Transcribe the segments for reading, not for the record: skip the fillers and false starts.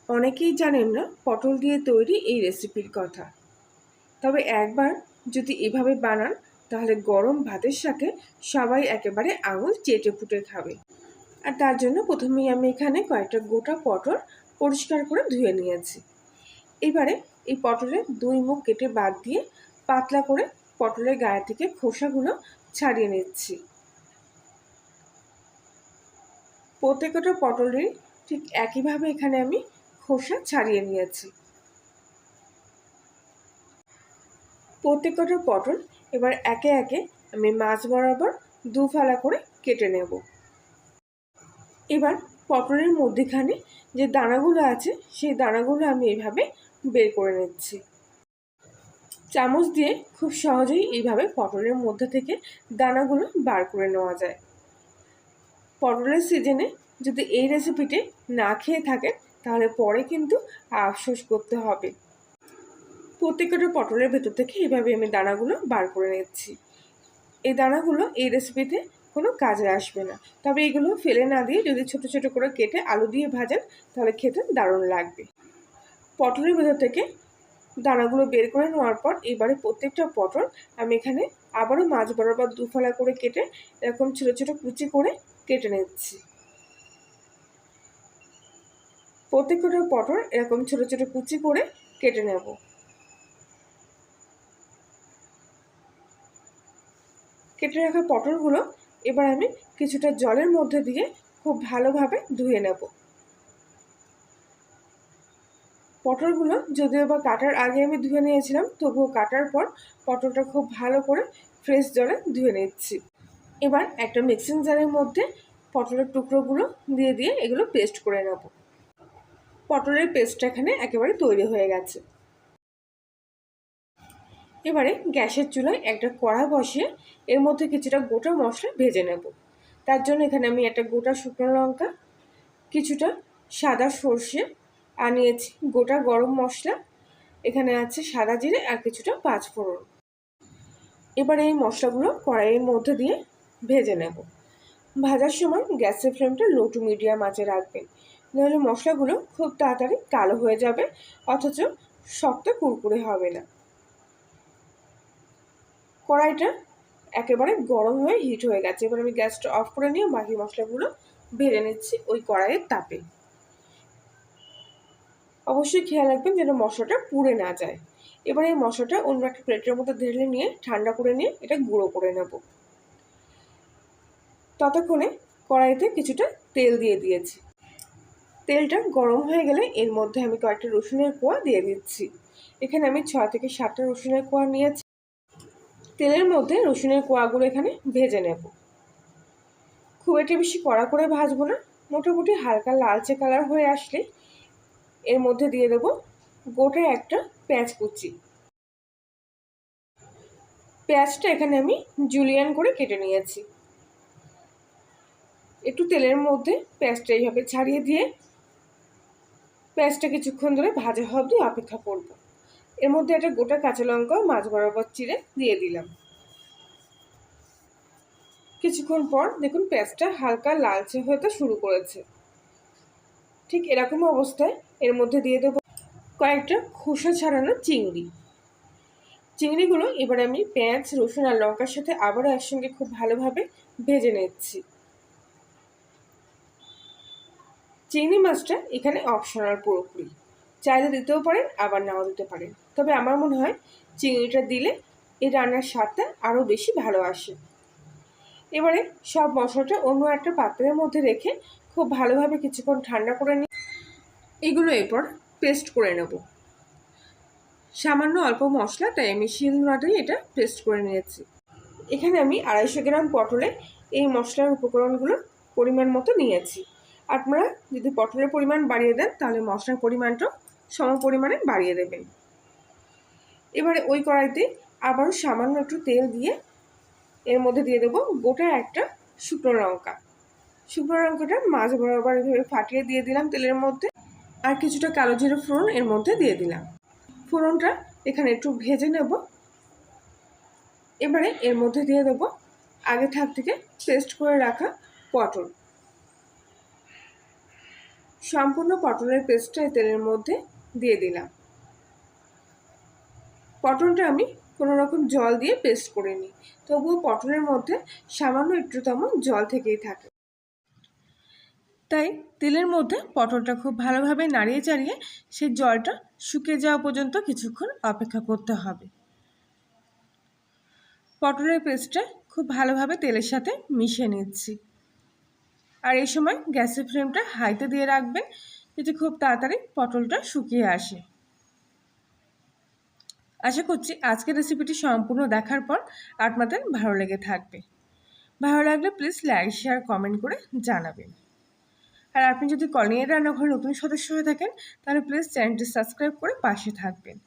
অনেকেই জানেন না পটল দিয়ে তৈরি এই রেসিপির কথা। তবে একবার যদি এভাবে বানান তাহলে গরম ভাতের সাথে সবাই একেবারে আঙুল চেটে পুটে খাবে। আর তার জন্য প্রথমেই আমি এখানে কয়েকটা গোটা পটল পরিষ্কার করে ধুয়ে নিয়েছি। এবারে এই পটলের দুই মুখ কেটে বাদ দিয়ে পাতলা করে পটলের গায়ে থেকে খোসাগুলো ছাড়িয়ে নিচ্ছি। প্রত্যেকটা পটলের ঠিক একইভাবে এখানে আমি খোসা ছাড়িয়ে নিয়েছি। প্রত্যেকটা পটল এবার একে একে আমি মাছ বরাবর দু ফালা করে কেটে নেব। এবার পটলের মধ্যেখানে যে দানাগুলো আছে সেই দানাগুলো আমি এইভাবে বের করে নিচ্ছি। চামচ দিয়ে খুব সহজেই এইভাবে পটলের মধ্যে থেকে দানাগুলো বার করে নেওয়া যায়। পটলের সিজনে যদি এই রেসিপিটি না খেয়ে থাকেন তাহলে পরে কিন্তু আফসোস করতে হবে। প্রত্যেকটা পটলের ভেতর থেকে এইভাবে আমি দানাগুলো বার করে নিচ্ছি। এই দানাগুলো এই রেসিপিতে কোনো কাজে আসবে না, তবে এগুলো ফেলে না দিয়ে যদি ছোট ছোট করে কেটে আলু দিয়ে ভাজেন তাহলে খেতে দারুণ লাগবে। পটলের ভেতর থেকে দানাগুলো বের করে নেওয়ার পর এবারে প্রত্যেকটা পটল আমি এখানে আবারও মাছ বরাবর দুফালা করে কেটে এরকম ছোট ছোট কুচি করে কেটে নিচ্ছি। প্রত্যেকটা পটল এরকম ছোট ছোট কুচি করে কেটে নেব। কেটে রাখা পটলগুলো এবার আমি কিছুটা জলের মধ্যে দিয়ে খুব ভালোভাবে ধুয়ে নেব। পটলগুলো যদিও বা কাটার আগে আমি ধুয়ে নিয়েছিলাম, তবুও কাটার পর পটলটা খুব ভালো করে ফ্রেশ জলে ধুয়ে নিচ্ছি। এবার একটা মিক্সিং জারের মধ্যে পটলের টুকরোগুলো দিয়ে এগুলো পেস্ট করে নেব। পটলের পেস্টটা এখানে একেবারে তৈরি হয়ে গেছে। এবারে গ্যাসের চুলায় একটা কড়া বসিয়ে এর মধ্যে কিছুটা গোটা মশলা ভেজে নেব। তার জন্য এখানে আমি একটা গোটা শুকনো লঙ্কা, কিছুটা সাদা সর্ষে আর নিয়েছি গোটা গরম মশলা, এখানে আছে সাদা জিরে আর কিছুটা পাঁচফোড়ন। এবার এই মশলাগুলো কড়াইয়ের মধ্যে দিয়ে ভেজে নেব। ভাজার সময় গ্যাসের ফ্লেমটা লো টু মিডিয়াম আঁচে রাখবেন, নাহলে মশলাগুলো খুব তাড়াতাড়ি কালো হয়ে যাবে, অথচ শক্ত কুরকুরে হবে না। কড়াইটা একেবারে গরম হয়ে হিট হয়ে গেছে। এবার আমি গ্যাসটা অফ করে নিয়ে বাকি মশলাগুলো ভেজে নিচ্ছি ওই কড়াইয়ের তাপে। অবশ্যই খেয়াল রাখবেন যেন মশলাটা পুড়ে না যায়। এবার এই মশলাটা অন্য একটা প্লেটের মধ্যে ঢেলে নিয়ে ঠান্ডা করে নিয়ে এটা গুঁড়ো করে নেব। ততক্ষণে কড়াইতে কিছুটা তেল দিয়ে দিয়েছি। তেলটা গরম হয়ে গেলে এর মধ্যে আমি কয়েকটা রসুনের কোয়া দিয়ে দিচ্ছি। এখানে আমি 6 থেকে 7টা রসুনের কোয়া নিয়েছি। তেলের মধ্যে রসুনের কোয়াগুলো এখানে ভেজে নেব। খুব একটা বেশি কড়া করে ভাজবো না, মোটামুটি হালকা লালচে কালার হয়ে আসলে এর মধ্যে দিয়ে দেব গোটা একটা পেঁয়াজ কুচি। পেঁয়াজটা এখানে আমি জুলিয়ান করে কেটে নিয়েছি। একটু তেলের মধ্যে পেঁয়াজটা এইভাবে ছাড়িয়ে দিয়ে পেঁয়াজটা কিছুক্ষণ ধরে ভাজা হওয়া অবধি অপেক্ষা করব। এর মধ্যে একটা গোটা কাঁচা লঙ্কা মাছ বরাবর চিড়ে দিয়ে দিলাম। কিছুক্ষণ পর দেখুন পেঁয়াজটা হালকা লালচে হতে শুরু করেছে। ঠিক এরকম অবস্থায় এর মধ্যে দিয়ে দেবো কয়েকটা খোসা ছাড়ানো চিংড়ি। চিংড়িগুলো এবার আমি পেঁয়াজ, রসুন আর লঙ্কার সাথে আবারও একসঙ্গে খুব ভালোভাবে ভেজে নিচ্ছি। চিংড়ি মাছটা এখানে অপশনাল পুরোপুরি, চাইলে দিতেও পারেন আবার নাও দিতে পারেন, তবে আমার মনে হয় চিংড়িটা দিলে এই রান্নার স্বাদটা আরও বেশি ভালো আসে। এবারে সব মশলাটা অন্য একটা পাত্রের মধ্যে রেখে খুব ভালোভাবে কিছুক্ষণ ঠান্ডা করে নিয়ে এগুলো এরপর পেস্ট করে নেব। সামান্য অল্প মশলা, তাই আমি শিলনোড়াতেই এটা পেস্ট করে নিয়েছি। এখানে আমি 250 গ্রাম পটলে এই মশলার উপকরণগুলো পরিমাণ মতো নিয়েছি। আপনারা যদি পটলের পরিমাণ বাড়িয়ে দেন তাহলে মশলার পরিমাণটাও সম পরিমাণে বাড়িয়ে দেবেন। এবারে ওই কড়াইতে আবারও সামান্য একটু তেল দিয়ে এর মধ্যে দিয়ে দেবো গোটা একটা শুকনো লঙ্কা। শুকনো লঙ্কাটা মাছ বরাবর এভাবে ফাটিয়ে দিয়ে দিলাম তেলের মধ্যে, আর কিছুটা কালো জিরে ফোড়ন এর মধ্যে দিয়ে দিলাম। ফোড়নটা এখানে একটু ভেজে নেব। এবারে এর মধ্যে দিয়ে দেবো আগে থেকে পেস্ট করে রাখা পটল। সম্পূর্ণ পটলের পেস্টটা তেলের মধ্যে দিয়ে দিলাম। পটলটা আমি কোনো রকম জল দিয়ে পেস্ট করে নিই, তবুও পটলের মধ্যে সামান্য একটুতম জল থেকেই থাকে। তাই তেলের মধ্যে পটলটা খুব ভালোভাবে নাড়িয়ে চাড়িয়ে সেই জলটা শুকিয়ে যাওয়া পর্যন্ত কিছুক্ষণ অপেক্ষা করতে হবে। পটলের পেস্টটা খুব ভালোভাবে তেলের সাথে মিশিয়ে নিচ্ছি। আর এই সময় গ্যাসের ফ্লেমটা হাইতে দিয়ে রাখবেন, যাতে খুব তাড়াতাড়ি পটলটা শুকিয়ে আসে। আশা করছি আজকের রেসিপিটি সম্পূর্ণ দেখার পর আপনাদের ভালো লেগে থাকবে। ভালো লাগলে প্লিজ লাইক শেয়ার কমেন্ট করে জানাবেন। আর আপনি যদি কলিংয়ের রান্নাঘরে নতুন সদস্য হয়ে থাকেন তাহলে প্লিজ চ্যানেলটি সাবস্ক্রাইব করে পাশে থাকবেন।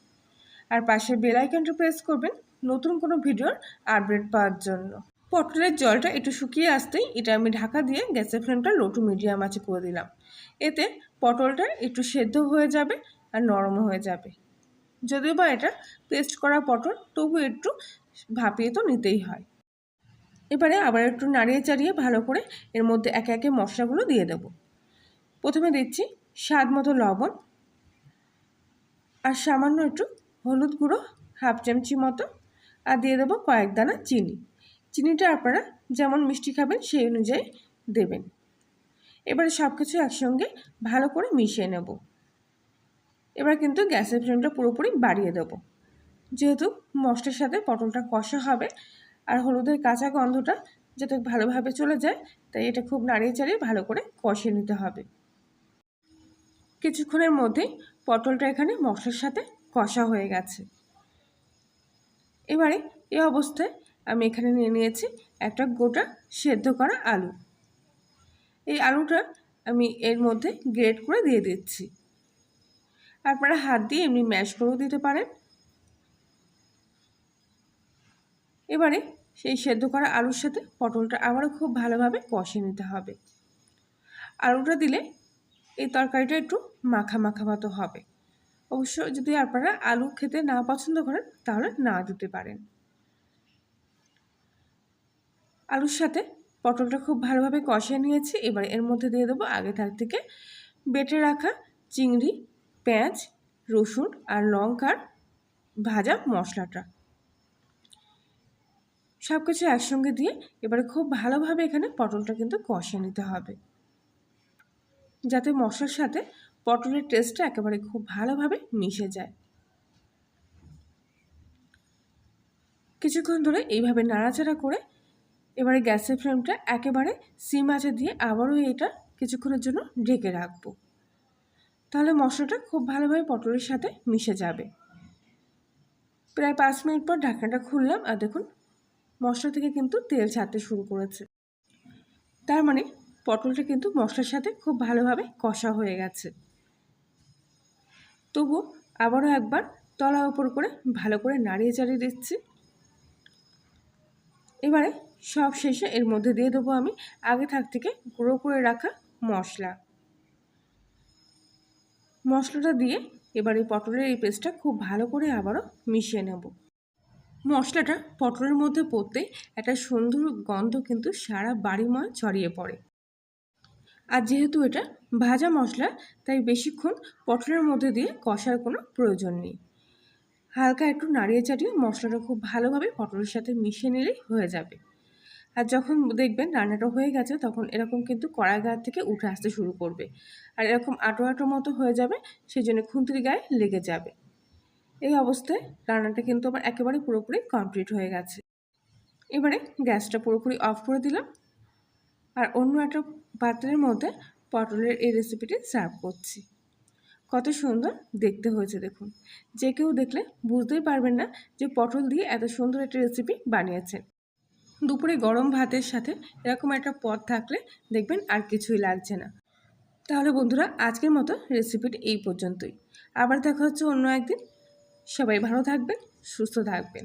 আর পাশে বেল আইকনটা প্রেস করবেন নতুন কোনো ভিডিওর আপডেট পাওয়ার জন্য। পটলের জলটা একটু শুকিয়ে আসতেই এটা আমি ঢাকা দিয়ে গ্যাসের ফ্লেমটা লো টু মিডিয়াম আঁচে করে দিলাম। এতে পটলটা একটু সেদ্ধ হয়ে যাবে আর নরমও হয়ে যাবে। যদিও বা এটা পেস্ট করা পটল, তবু একটু ভাপিয়ে তো নিতেই হয়। এবারে আবার একটু নাড়িয়ে চাড়িয়ে ভালো করে এর মধ্যে একে একে মশলাগুলো দিয়ে দেব। প্রথমে দিচ্ছি স্বাদ মতো লবণ, আর সামান্য একটু হলুদ গুঁড়ো হাফ চামচি মতো, আর দিয়ে দেবো কয়েক দানা চিনি। চিনিটা আপনারা যেমন মিষ্টি খাবেন সেই অনুযায়ী দেবেন। এবারে সব কিছু একসঙ্গে ভালো করে মিশিয়ে নেব। এবার কিন্তু গ্যাসের ফ্লেমটা পুরোপুরি বাড়িয়ে দেব, যেহেতু মশলার সাথে পটলটা কষা হবে আর হলুদের কাঁচা গন্ধটা যাতে ভালোভাবে চলে যায়, তাই এটা খুব নাড়িয়ে চাড়িয়ে ভালো করে কষিয়ে নিতে হবে। কিছুক্ষণের মধ্যেই পটলটা এখানে মশলার সাথে কষা হয়ে গেছে। এবারে এই অবস্থায় আমি এখানে নিয়ে নিয়েছি একটা গোটা সেদ্ধ করা আলু। এই আলুটা আমি এর মধ্যে গ্রেট করে দিয়ে দিচ্ছি। আপনারা হাত দিয়ে এমনি ম্যাশ করেও দিতে পারেন। এবারে সেই সেদ্ধ করা আলুর সাথে পটলটা আবারও খুব ভালোভাবে কষিয়ে নিতে হবে। আলুটা দিলে এই তরকারিটা একটু মাখা মাখা মতো হবে। অবশ্য যদি আপনারা আলু খেতে না পছন্দ করেন তাহলে না দিতে পারেন। আলুর সাথে পটলটা খুব ভালোভাবে কষিয়ে নিয়েছি। এবার এর মধ্যে দিয়ে দেবো আগে থেকে বেটে রাখা চিংড়ি, পেঁয়াজ, রসুন আর লঙ্কার ভাজা মশলাটা। সব কিছু একসঙ্গে দিয়ে এবারে খুব ভালোভাবে এখানে পটলটা কিন্তু কষিয়ে নিতে হবে, যাতে মশলার সাথে পটলের টেস্টটা একেবারে খুব ভালোভাবে মিশে যায়। কিছুক্ষণ ধরে এইভাবে নাড়াচাড়া করে এবারে গ্যাসের ফ্লেমটা একেবারে সিম আঁচে দিয়ে আবারও এটা কিছুক্ষণের জন্য ঢেকে রাখবো। তাহলে মশলাটা খুব ভালোভাবে পটলের সাথে মিশে যাবে। প্রায় 5 মিনিট পর ঢাকনাটা খুললাম, আর দেখুন মশলা থেকে কিন্তু তেল ছাড়তে শুরু করেছে। তার মানে পটলটা কিন্তু মশলার সাথে খুব ভালোভাবে কষা হয়ে গেছে। তবু আবারও একবার তলা উপর করে ভালো করে নাড়িয়ে চাড়িয়ে দিচ্ছি। এবারে সব শেষে এর মধ্যে দিয়ে দেবো আমি আগে থেকে গুঁড়ো করে রাখা মশলাটা দিয়ে এবারে পটলের এই পেস্টটা খুব ভালো করে আবারও মিশিয়ে নেব। মশলাটা পটলের মধ্যে পড়তেই একটা সুন্দর গন্ধ কিন্তু সারা বাড়িময় ছড়িয়ে পড়ে। আর যেহেতু এটা ভাজা মশলা, তাই বেশিক্ষণ পটলের মধ্যে দিয়ে কষার কোনো প্রয়োজন নেই। হালকা একটু নাড়িয়ে চাড়িয়ে মশলাটা খুব ভালোভাবে পটলের সাথে মিশিয়ে নিলেই হয়ে যাবে। আর যখন দেখবেন রান্নাটা হয়ে গেছে তখন এরকম কিন্তু কড়াই গায়ে থেকে উঠে আসতে শুরু করবে, আর এরকম আটো আটো মতো হয়ে যাবে, সেই জন্য খুন্তির গায়ে লেগে যাবে। এই অবস্থায় রান্নাটা কিন্তু আমার একেবারে পুরোপুরি কমপ্লিট হয়ে গেছে। এবারে গ্যাসটা পুরোপুরি অফ করে দিলাম, আর অন্য একটা পাত্রের মধ্যে পটলের এই রেসিপিটি সার্ভ করছি। কত সুন্দর দেখতে হয়েছে দেখুন। যে কেউ দেখলে বুঝতেই পারবেন না যে পটল দিয়ে এত সুন্দর একটা রেসিপি বানিয়েছেন। দুপুরে গরম ভাতের সাথে এরকম একটা পদ থাকলে দেখবেন আর কিছুই লাগছে না। তাহলে বন্ধুরা আজকের মতো রেসিপিটি এই পর্যন্তই। আবার দেখা হচ্ছে অন্য একদিন। সবাই ভালো থাকবেন, সুস্থ থাকবেন।